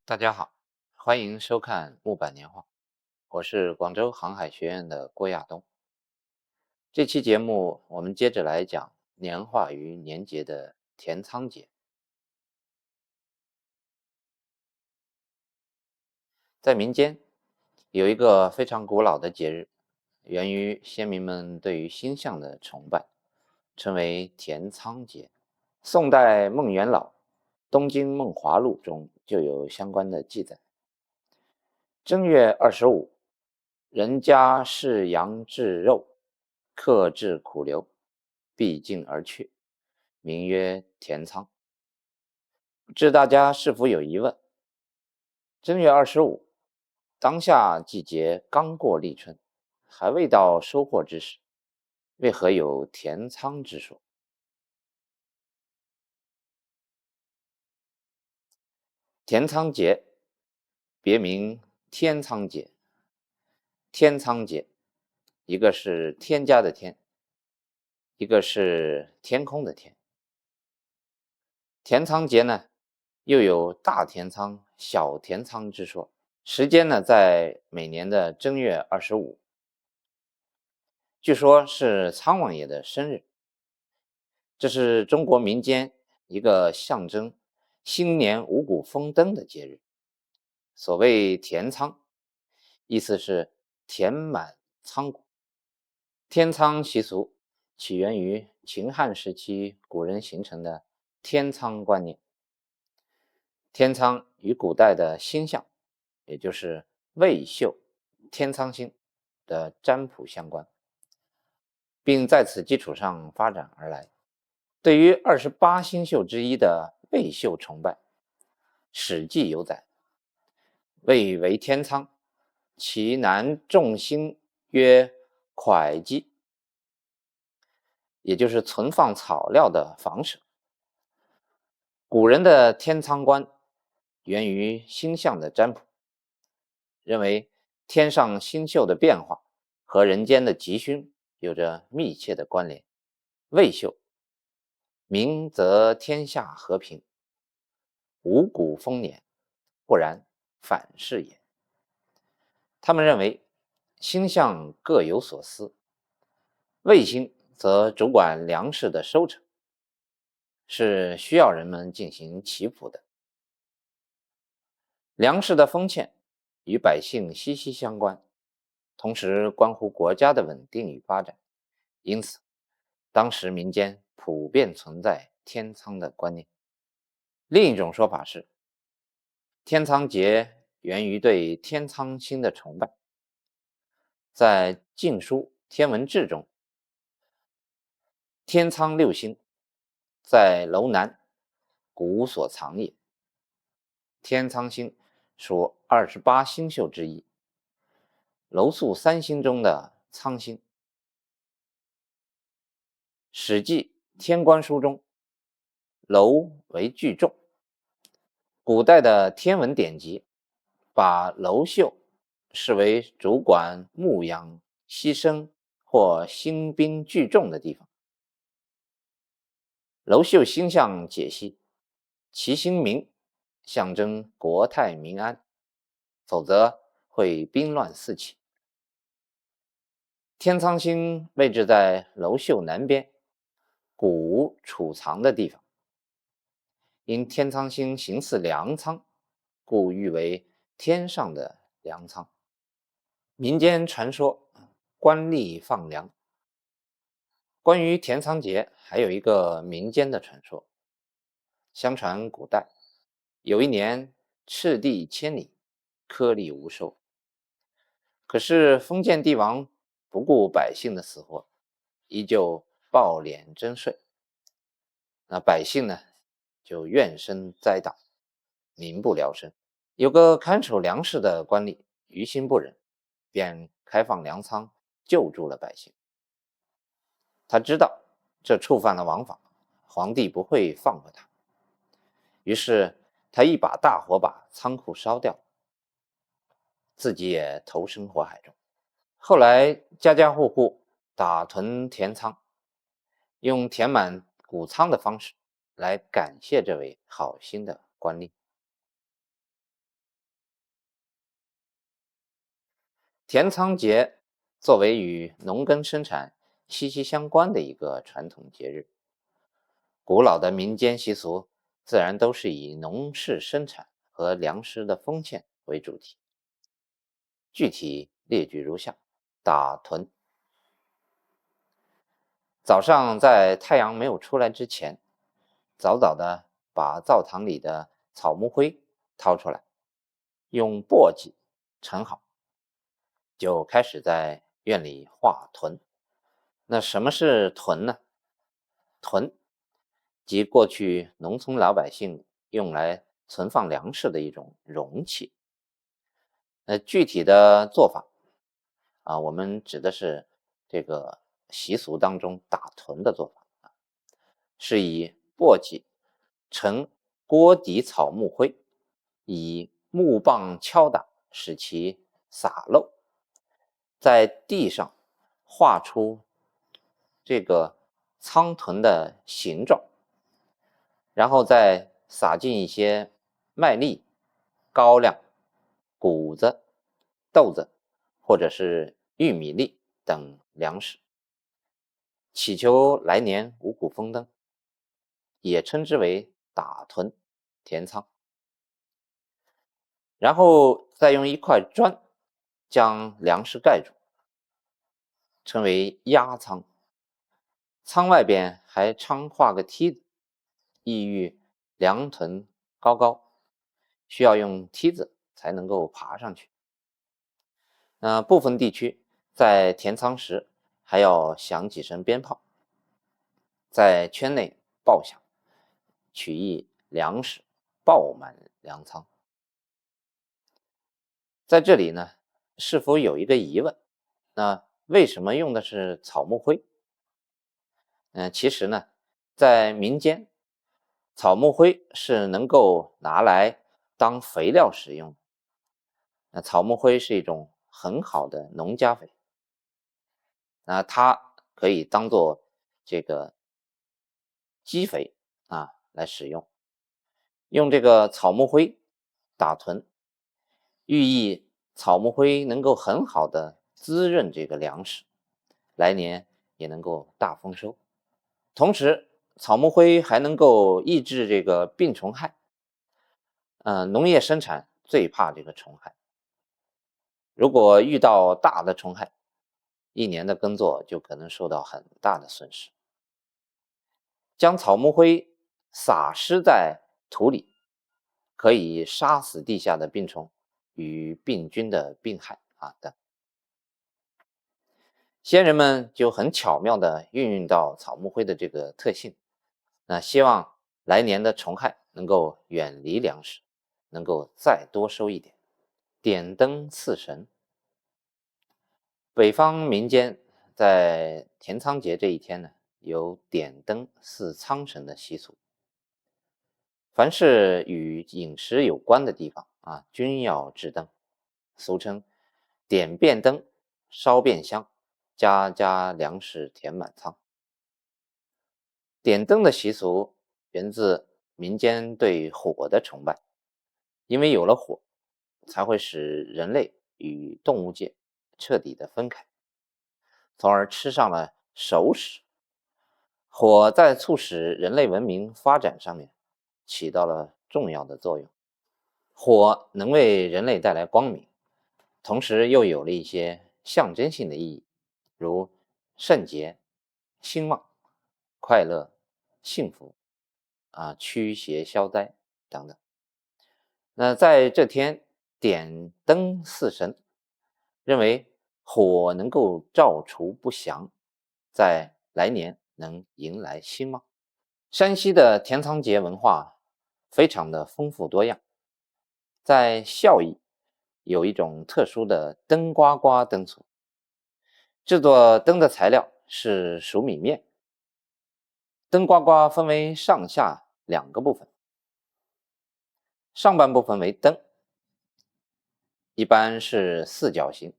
大家好，欢迎收看木板年画，我是广州航海学院的郭亚东。这期节目我们接着来讲年画与年节的填仓节。在民间有一个非常古老的节日，源于先民们对于星象的崇拜，称为填仓节。宋代孟元老《东京梦华录》中就有相关的记载。正月25，人家是羊至肉，客至苦流，必尽而去，名曰填仓。不知大家是否有疑问？正月25，当下季节刚过立春，还未到收获之时，为何有填仓之说？填仓节别名天仓节，天仓节，一个是添加的添，一个是天空的天。填仓节呢，又有大填仓、小填仓之说。时间呢，在每年的正月25，据说是仓王爷的生日。这是中国民间一个象征新年五谷丰登的节日。所谓填仓，意思是填满仓谷。天仓习俗起源于秦汉时期古人形成的天仓观念。天仓与古代的星象，也就是未宿、天仓星的占卜相关，并在此基础上发展而来。对于28星宿之一的未宿崇拜，《史记》有载：未为天仓，其南众星曰会稽，也就是存放草料的房舍。古人的天仓观源于星象的占卜，认为天上星宿的变化和人间的吉凶有着密切的关联。未宿，明则天下和平，五谷丰年，不然反是也。他们认为星象各有所思，卫星则主管粮食的收成，是需要人们进行祈福的。粮食的丰欠与百姓息息相关，同时关乎国家的稳定与发展，因此，当时民间普遍存在天仓的观念。另一种说法是，天仓节源于对天仓星的崇拜。在《晋书·天文志》中，天仓六星，在楼南，古所藏也。天仓星属28星宿之一，楼宿三星中的仓星。《史记·天官书》中，楼为聚众。古代的天文典籍把楼宿视为主管牧羊、牺牲或兴兵聚众的地方。楼宿星象解析，其星明，象征国泰民安，否则会兵乱四起。天仓星位置在楼宿南边，谷储藏的地方。因天仓星形似粮仓，故誉为天上的粮仓。民间传说官吏放粮。关于填仓节，还有一个民间的传说。相传古代有一年赤地千里，颗粒无收。可是封建帝王不顾百姓的死活，依旧暴敛征税。那百姓呢，就怨声载道，民不聊生。有个看守粮食的官吏于心不忍，便开放粮仓，救助了百姓。他知道这触犯了王法，皇帝不会放过他，于是他一把大火把仓库烧掉，自己也投身火海中。后来家家户户打屯填仓，用填满谷仓的方式来感谢这位好心的官吏。田仓节作为与农耕生产息息相关的一个传统节日，古老的民间习俗自然都是以农事生产和粮食的丰献为主题。具体列举如下：打屯。早上在太阳没有出来之前，早早的把灶堂里的草木灰掏出来，用簸箕盛好，就开始在院里画屯。那什么是屯呢？屯即过去农村老百姓用来存放粮食的一种容器。具体的做法我们指的是这个习俗当中打屯的做法是以簸箕盛锅底草木灰，以木棒敲打，使其洒漏，在地上画出这个仓屯的形状，然后再撒进一些麦粒、高粱、谷子、豆子或者是玉米粒等粮食，祈求来年五谷丰登，也称之为打屯、填仓。然后再用一块砖将粮食盖住，称为压仓。仓外边还常画个梯子，意喻粮屯高高，需要用梯子才能够爬上去。部分地区在填仓时还要响几声鞭炮，在圈内爆响，取意粮食爆满粮仓。在这里呢，是否有一个疑问？那为什么用的是草木灰？其实呢，在民间，草木灰是能够拿来当肥料使用。那草木灰是一种很好的农家肥，那它可以当做这个基肥来使用。用这个草木灰打屯，寓意草木灰能够很好的滋润这个粮食，来年也能够大丰收。同时，草木灰还能够抑制这个病虫害。农业生产最怕这个虫害，如果遇到大的虫害，一年的耕作就可能受到很大的损失。将草木灰撒施在土里，可以杀死地下的病虫与病菌的病害等。先人们就很巧妙地运用到草木灰的这个特性，那希望来年的虫害能够远离粮食，能够再多收一点。点灯祀神，北方民间在填仓节这一天呢，有点灯祀仓神的习俗。凡是与饮食有关的地方均要制灯，俗称点遍灯、烧遍香，家家粮食填满仓。点灯的习俗源自民间对火的崇拜，因为有了火，才会使人类与动物界彻底的分开，从而吃上了熟食。火在促使人类文明发展上面起到了重要的作用。火能为人类带来光明，同时又有了一些象征性的意义，如圣洁、兴旺、快乐、幸福驱邪消灾等等。那在这天点灯祀神，认为火能够照除不祥，在来年能迎来兴旺。山西的填仓节文化非常的丰富多样，在孝义有一种特殊的灯呱呱灯俗，制作灯的材料是熟米面。灯呱呱分为上下两个部分，上半部分为灯，一般是四角形，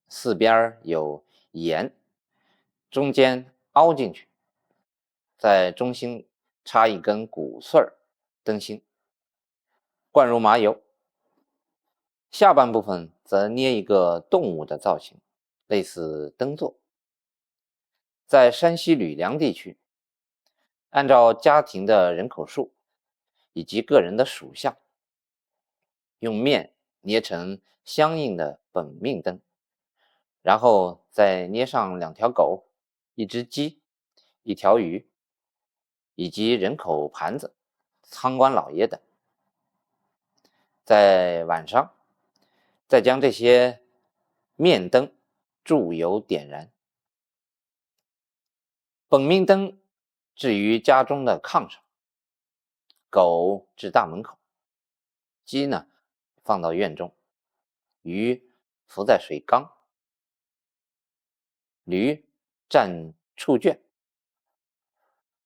四边有沿，中间凹进去，在中心插一根骨穗灯芯，灌入麻油，下半部分则捏一个动物的造型，类似灯座。在山西吕梁地区，按照家庭的人口数以及个人的属相，用面捏成相应的本命灯，然后再捏上2条狗、一只鸡、一条鱼，以及人口盘子、仓官老爷等。在晚上，再将这些面灯注油点燃，本命灯置于家中的炕上，狗至大门口，鸡呢放到院中，鱼浮在水缸，驴占畜圈，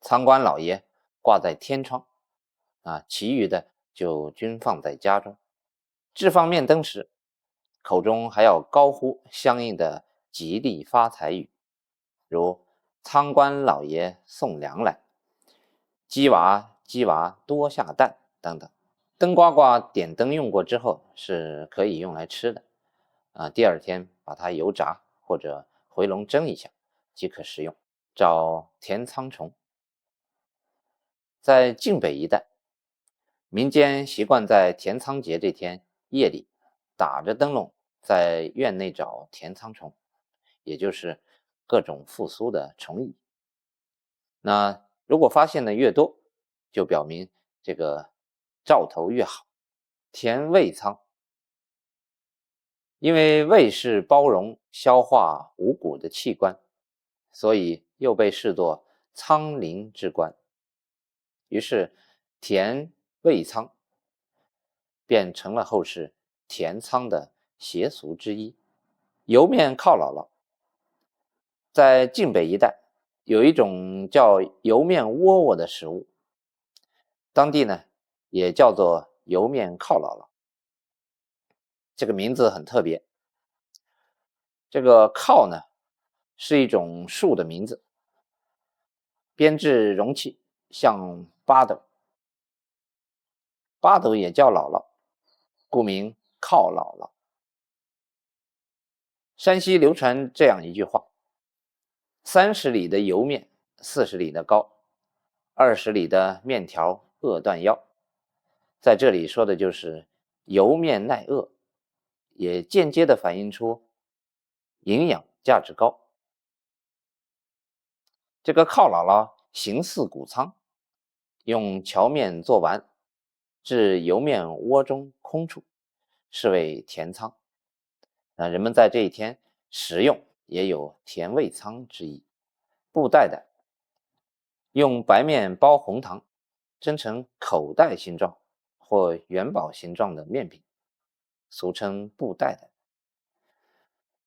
仓官老爷挂在天窗，其余的就均放在家中。置放面灯时，口中还要高呼相应的吉利发财语，如仓官老爷送粮来，鸡娃鸡娃多下蛋等等。灯呱呱点灯用过之后是可以用来吃的，第二天把它油炸或者回笼蒸一下即可食用。找填仓虫，在晋北一带，民间习惯在填仓节这天夜里打着灯笼在院内找填仓虫，也就是各种复苏的虫蚁。那如果发现的越多，就表明这个兆头越好。填胃仓，因为胃是包容消化五谷的器官，所以又被视作仓灵之官，于是填胃仓便成了后世填仓的习俗之一。油面犒姥姥，在晋北一带有一种叫油面窝窝的食物，当地呢也叫做油面犒姥姥。这个名字很特别，这个犒呢是一种树的名字，编制容器像八斗，八斗也叫姥姥，故名犒姥姥。山西流传这样一句话：30里的油面，40里的糕，20里的面条饿断腰。在这里说的就是油面耐饿，也间接的反映出营养价值高。这个犒姥姥形似谷仓，用荞面做完，至油面窝中空处，是为填仓。人们在这一天食用也有填胃仓之意。布袋袋，用白面包红糖，蒸成口袋形状或元宝形状的面饼，俗称布袋袋，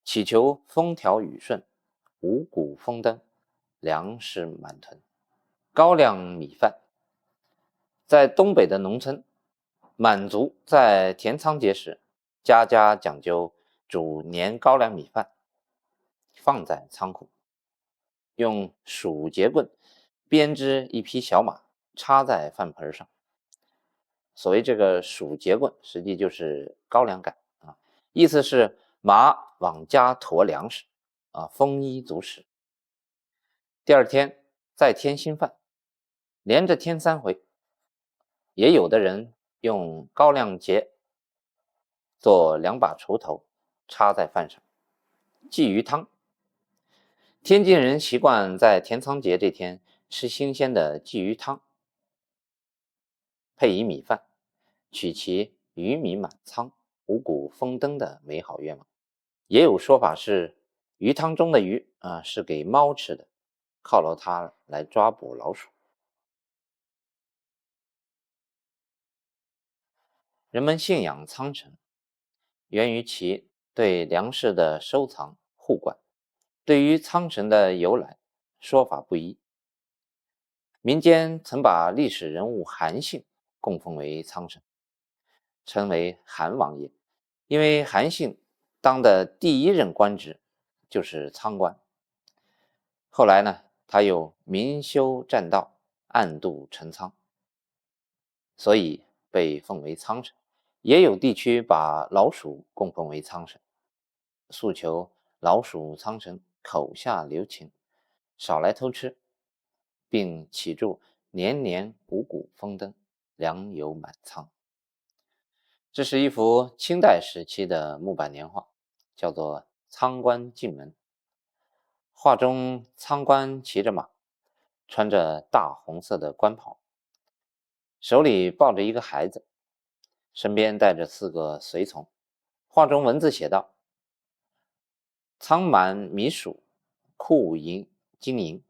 祈求风调雨顺，五谷丰登，粮食满囤。高粱米饭，在东北的农村，满族在填仓节时，家家讲究煮年高粱米饭，放在仓库，用鼠节棍编织一匹小马，插在饭盆上。所谓这个鼠节棍，实际就是高粱杆意思是马往家驮粮食丰衣足食。第二天再添新饭，连着添3回。也有的人用高粱节做2把锄头，插在饭上。鲫鱼汤，天津人习惯在填仓节这天吃新鲜的鲫鱼汤，配以米饭，取其鱼米满仓、五谷丰登的美好愿望。也有说法是，鱼汤中的鱼是给猫吃的，犒劳它来抓捕老鼠。人们信仰仓神，源于其对粮食的收藏护管。对于仓神的由来，说法不一。民间曾把历史人物韩信供奉为仓神，称为韩王爷，因为韩信当的第一任官职就是仓官。后来呢，他又明修栈道，暗度陈仓，所以被奉为仓神，也有地区把老鼠供奉为仓神，诉求老鼠仓神口下留情，少来偷吃，并祈祝年年五谷丰登，粮油满仓。这是一幅清代时期的木板年画，叫做《仓官进门》。画中仓官骑着马，穿着大红色的官袍，手里抱着一个孩子，身边带着4个随从。画中文字写道：仓满米黍，库盈金银，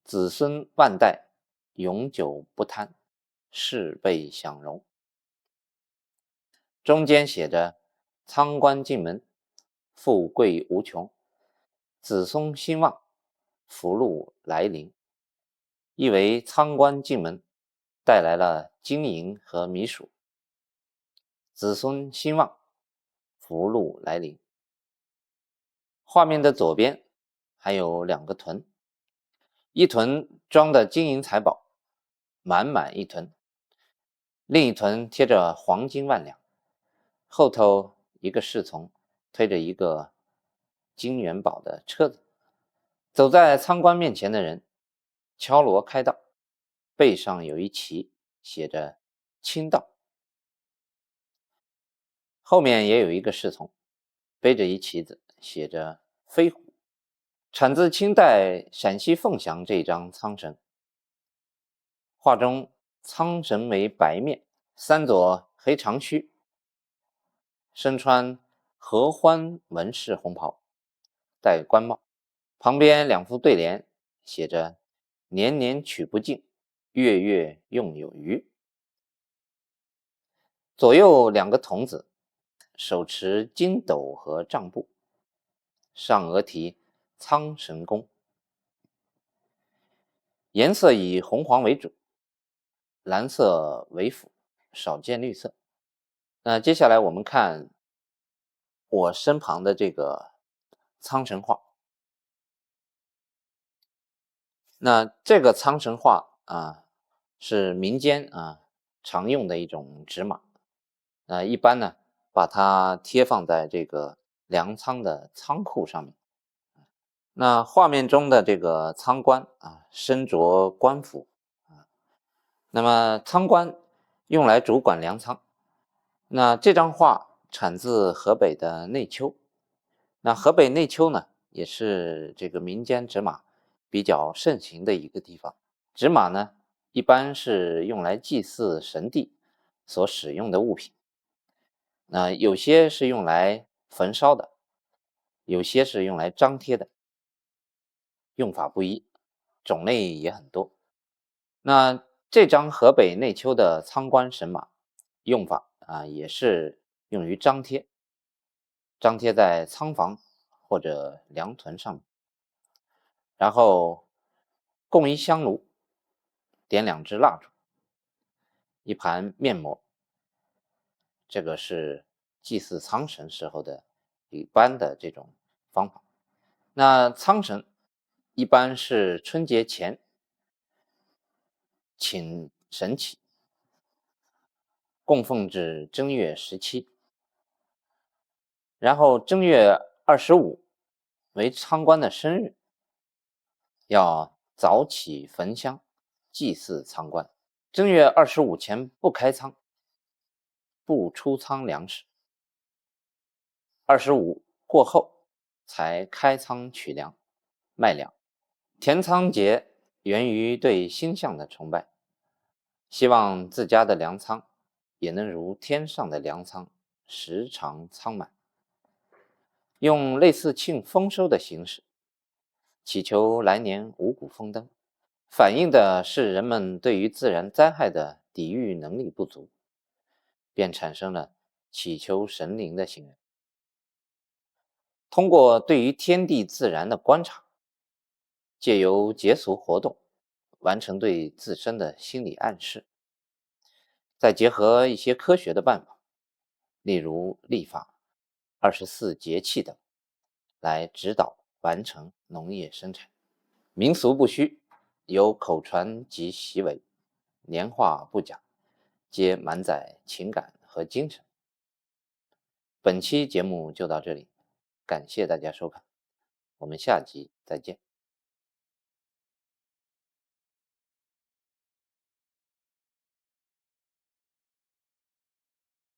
子孙万代，永久不贪，事倍享荣。中间写着仓官进门，富贵无穷，子孙兴旺，福禄来临。意为仓官进门带来了金银和米黍，子孙兴旺，福禄来临。画面的左边还有2个屯，一屯装的金银财宝，满满一屯；另一屯贴着黄金万两，后头一个侍从推着一个金元宝的车子。走在仓官面前的人敲锣开道，背上有一旗，写着清道。后面也有一个侍从背着一旗子，写着飞虎。产自清代陕西凤翔这一张仓神。画中仓神为白面，3撮黑长须，身穿合欢纹饰红袍，戴官帽，旁边2副对联写着年年取不尽，月月用有余。左右2个童子手持金斗和帐布，上额题仓神功，颜色以红黄为主，蓝色为辅，少见绿色。那接下来我们看我身旁的这个仓神画。那这个仓神画是民间常用的一种纸马。一般呢把它贴放在这个粮仓的仓库上面。那画面中的这个仓官身着官服那么仓官用来主管粮仓。那这张画产自河北的内丘。那河北内丘呢，也是这个民间纸马比较盛行的一个地方。纸马呢，一般是用来祭祀神帝所使用的物品。有些是用来焚烧的，有些是用来张贴的，用法不一，种类也很多。那这张河北内丘的仓官神马用法也是用于张贴，张贴在仓房或者粮屯上面，然后供一香炉，点2支蜡烛，一盘面膜。这个是祭祀仓神时候的一般的这种方法。那仓神一般是春节前请神起，供奉至正月17，然后正月25为仓官的生日，要早起焚香祭祀仓官。正月25前不开仓，不出仓粮食，25过后才开仓取粮卖粮。填仓节源于对星象的崇拜，希望自家的粮仓也能如天上的粮仓，时常仓满。用类似庆丰收的形式，祈求来年五谷丰登，反映的是人们对于自然灾害的抵御能力不足，便产生了祈求神灵的行为。通过对于天地自然的观察，借由节俗活动完成对自身的心理暗示，再结合一些科学的办法，例如历法、24节气等，来指导完成农业生产。民俗不虚，有口传及习为，年画不假，皆满载情感和和精神。本期节目就到这里，感谢大家收看，我们下集再见。